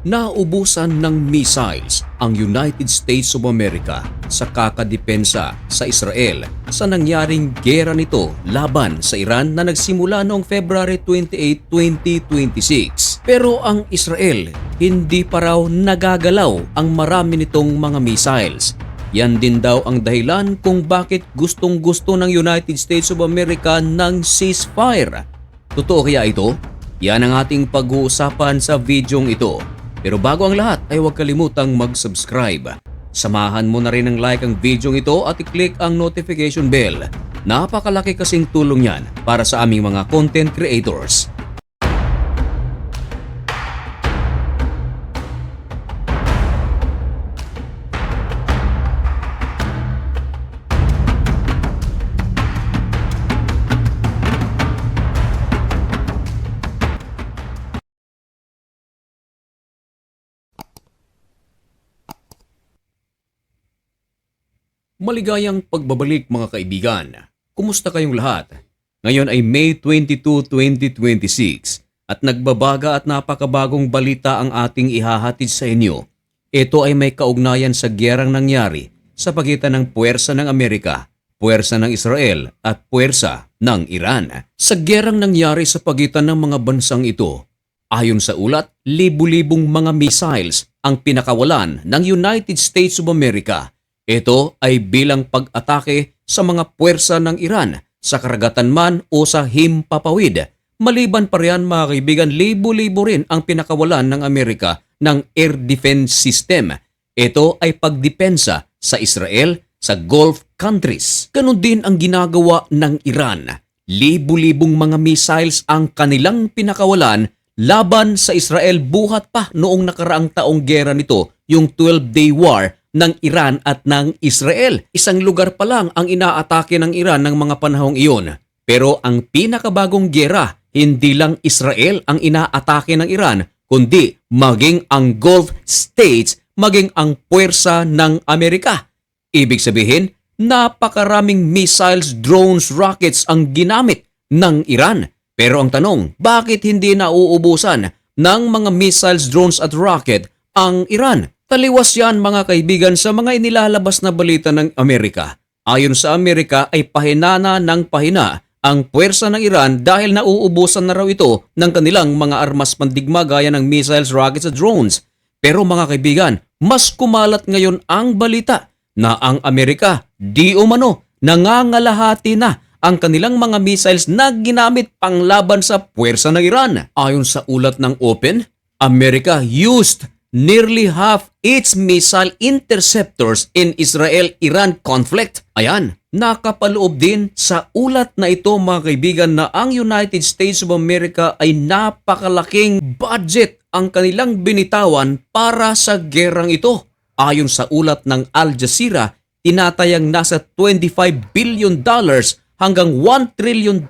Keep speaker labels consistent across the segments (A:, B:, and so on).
A: Naubusan ng missiles ang United States of America sa kakadepensa sa Israel sa nangyaring gera nito laban sa Iran na nagsimula noong February 28, 2026. Pero ang Israel, hindi pa raw nagagalaw ang marami nitong mga missiles. Yan din daw ang dahilan kung bakit gustong-gusto ng United States of America ng ceasefire. Totoo kaya ito? Yan ang ating pag-uusapan sa videong ito. Pero bago ang lahat ay huwag kalimutang mag-subscribe. Samahan mo na rin ng like ang video ito at i-click ang notification bell. Napakalaki kasing tulong yan para sa aming mga content creators. Maligayang pagbabalik mga kaibigan. Kumusta kayong lahat? Ngayon ay May 22, 2026 at nagbabaga at napakabagong balita ang ating ihahatid sa inyo. Ito ay may kaugnayan sa gyerang nangyari sa pagitan ng puwersa ng Amerika, puwersa ng Israel at puwersa ng Iran. Sa gyerang nangyari sa pagitan ng mga bansang ito, ayon sa ulat, libu-libong mga missiles ang pinakawalan ng United States of America. Ito ay bilang pag-atake sa mga puwersa ng Iran sa karagatan man o sa himpapawid. Maliban pa riyan mga kaibigan, libo-libo rin ang pinakawalan ng Amerika ng air defense system. Ito ay pagdepensa sa Israel sa Gulf countries. Ganon din ang ginagawa ng Iran. Libo-libong mga missiles ang kanilang pinakawalan laban sa Israel buhat pa noong nakaraang taong gera nito, yung 12-day war ng Iran at ng Israel. Isang lugar pa lang ang inaatake ng Iran ng mga panahong iyon. Pero ang pinakabagong gera, hindi lang Israel ang inaatake ng Iran, kundi maging ang Gulf States, maging ang puwersa ng Amerika. Ibig sabihin, napakaraming missiles, drones, rockets ang ginamit ng Iran. Pero ang tanong, bakit hindi nauubusan ng mga missiles, drones at rocket ang Iran? Taliwas yan mga kaibigan sa mga inilalabas na balita ng Amerika. Ayon sa Amerika ay pahinana ng pahina ang puwersa ng Iran dahil nauubusan na raw ito ng kanilang mga armas pandigma gaya ng missiles, rockets at drones. Pero mga kaibigan, mas kumalat ngayon ang balita na ang Amerika di umano nangangalahati na ang kanilang mga missiles na ginamit panglaban sa puwersa ng Iran. Ayon sa ulat ng Open, America used nearly half its missile interceptors in Israel-Iran conflict. Ayan, nakapaloob din sa ulat na ito mga kaibigan na ang United States of America ay napakalaking budget ang kanilang binitawan para sa gerang ito. Ayon sa ulat ng Al Jazeera, tinatayang nasa $25 billion hanggang $1 trillion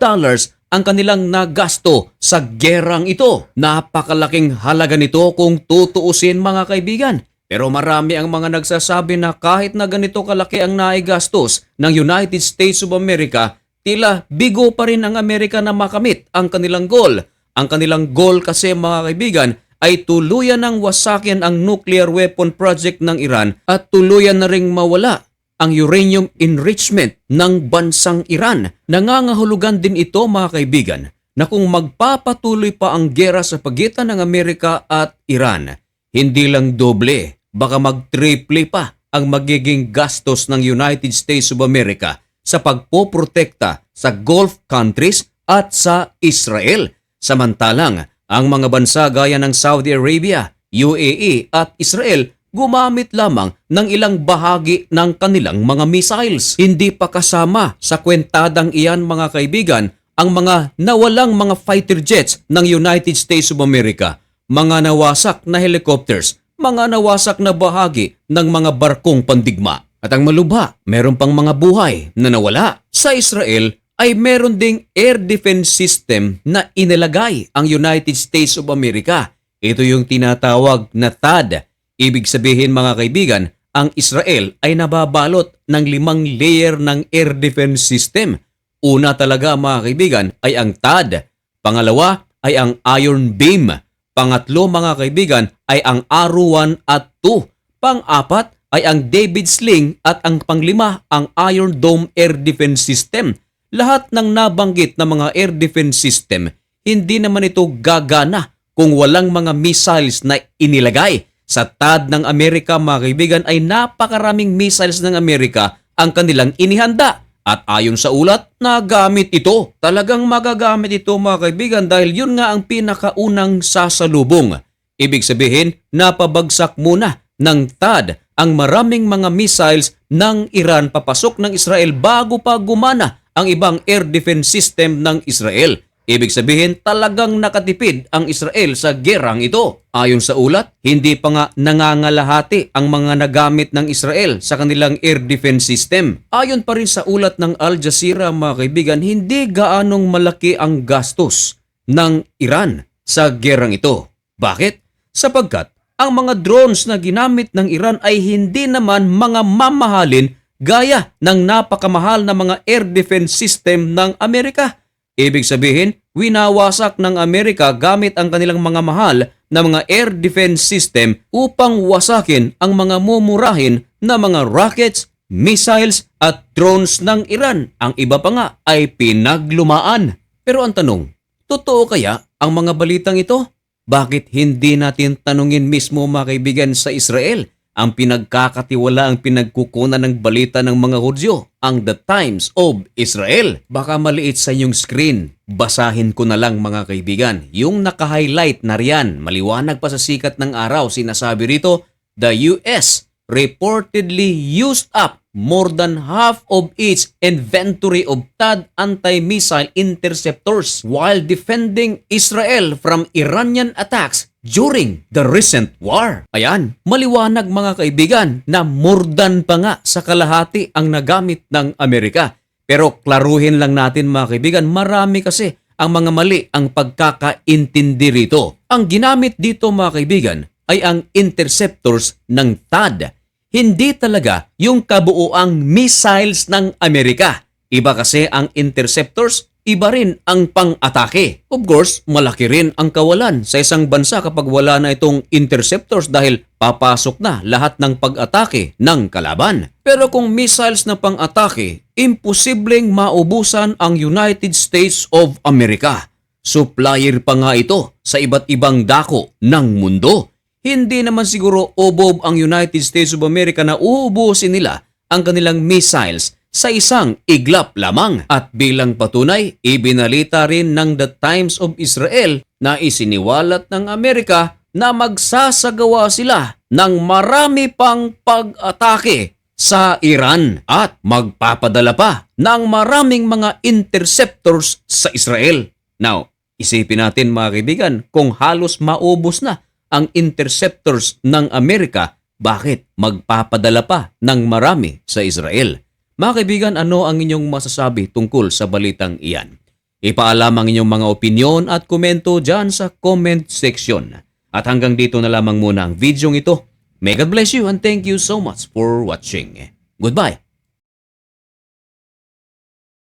A: ang kanilang nagasto sa gerang ito. Napakalaking halaga nito kung tutuusin mga kaibigan. Pero marami ang mga nagsasabi na kahit na ganito kalaki ang naigastos ng United States of America, tila bigo pa rin ang Amerika na makamit ang kanilang goal. Ang kanilang goal kasi mga kaibigan ay tuluyan ng wasakin ang nuclear weapon project ng Iran at tuluyan na ring mawala ang uranium enrichment ng bansang Iran. Nangangahulugan din ito mga kaibigan na kung magpapatuloy pa ang gera sa pagitan ng Amerika at Iran, hindi lang doble, baka mag-triple pa ang magiging gastos ng United States of America sa pagpoprotekta sa Gulf countries at sa Israel. Samantalang ang mga bansa gaya ng Saudi Arabia, UAE at Israel gumamit lamang ng ilang bahagi ng kanilang mga missiles. Hindi pa kasama sa kwentadang iyan mga kaibigan ang mga nawalang mga fighter jets ng United States of America, mga nawasak na helicopters, mga nawasak na bahagi ng mga barkong pandigma. At ang malubha, meron pang mga buhay na nawala. Sa Israel ay meron ding air defense system na inilagay ang United States of America. Ito yung tinatawag na THAAD. Ibig sabihin mga kaibigan, ang Israel ay nababalot ng 5 layer ng air defense system. Una talaga mga kaibigan ay ang THAAD. Pangalawa ay ang Iron Beam. Pangatlo mga kaibigan ay ang Aru-1 at 2. Pang-apat ay ang David Sling at ang panglima ang Iron Dome Air Defense System. Lahat ng nabanggit na mga air defense system, hindi naman ito gagana kung walang mga missiles na inilagay. Sa THAAD ng Amerika mga kaibigan ay napakaraming missiles ng Amerika ang kanilang inihanda. At ayon sa ulat, nagamit ito. Talagang magagamit ito mga kaibigan dahil yun nga ang pinakaunang sasalubong. Ibig sabihin, napabagsak muna ng THAAD ang maraming mga missiles ng Iran papasok ng Israel bago pa gumana ang ibang air defense system ng Israel. Ibig sabihin, talagang nakatipid ang Israel sa gerang ito. Ayon sa ulat, hindi pa nga nangangalahati ang mga nagamit ng Israel sa kanilang air defense system. Ayon pa rin sa ulat ng Al Jazeera mga kaibigan, hindi gaanong malaki ang gastos ng Iran sa gerang ito. Bakit? Sapagkat ang mga drones na ginamit ng Iran ay hindi naman mga mamahalin gaya ng napakamahal na mga air defense system ng Amerika. Ibig sabihin, winawasak ng Amerika gamit ang kanilang mga mahal na mga air defense system upang wasakin ang mga mumurahin na mga rockets, missiles at drones ng Iran. Ang iba pa nga ay pinaglumaan. Pero ang tanong, totoo kaya ang mga balitang ito? Bakit hindi natin tanungin mismo mga kaibigan sa Israel? Ang pinagkakatiwala ang pinagkukunan ng balita ng mga Hudyo, ang The Times of Israel. Baka maliit sa inyong screen. Basahin ko na lang mga kaibigan. Yung naka-highlight na riyan, maliwanag pa sa sikat ng araw, sinasabi rito, the US reportedly used up more than half of its inventory of THAAD anti-missile interceptors while defending Israel from Iranian attacks during the recent war. Ayan, maliwanag mga kaibigan na more than pa nga sa kalahati ang nagamit ng Amerika. Pero klaruhin lang natin mga kaibigan, marami kasi ang mga mali ang pagkakaintindi rito. Ang ginamit dito mga kaibigan ay ang interceptors ng THAAD. Hindi talaga yung kabuuang missiles ng Amerika. Iba kasi ang interceptors, iba rin ang pang-atake. Of course, malaki rin ang kawalan sa isang bansa kapag wala na itong interceptors dahil papasok na lahat ng pag-atake ng kalaban. Pero kung missiles na pang-atake, imposibleng maubusan ang United States of America. Supplier pa nga ito sa iba't ibang dako ng mundo. Hindi naman siguro obob ang United States of America na uubusin nila ang kanilang missiles sa isang iglap lamang. At bilang patunay, ibinalita rin ng The Times of Israel na isiniwalat ng Amerika na magsasagawa sila ng marami pang pag-atake sa Iran at magpapadala pa ng maraming mga interceptors sa Israel. Now, isipin natin mga kaibigan, kung halos maubos na ang interceptors ng Amerika, bakit magpapadala pa ng marami sa Israel? Mga kaibigan, ano ang inyong masasabi tungkol sa balitang iyan? Ipaalam ang inyong mga opinyon at komento dyan sa comment section. At hanggang dito na lamang muna ang video ito. May God bless you and thank you so much for watching. Goodbye!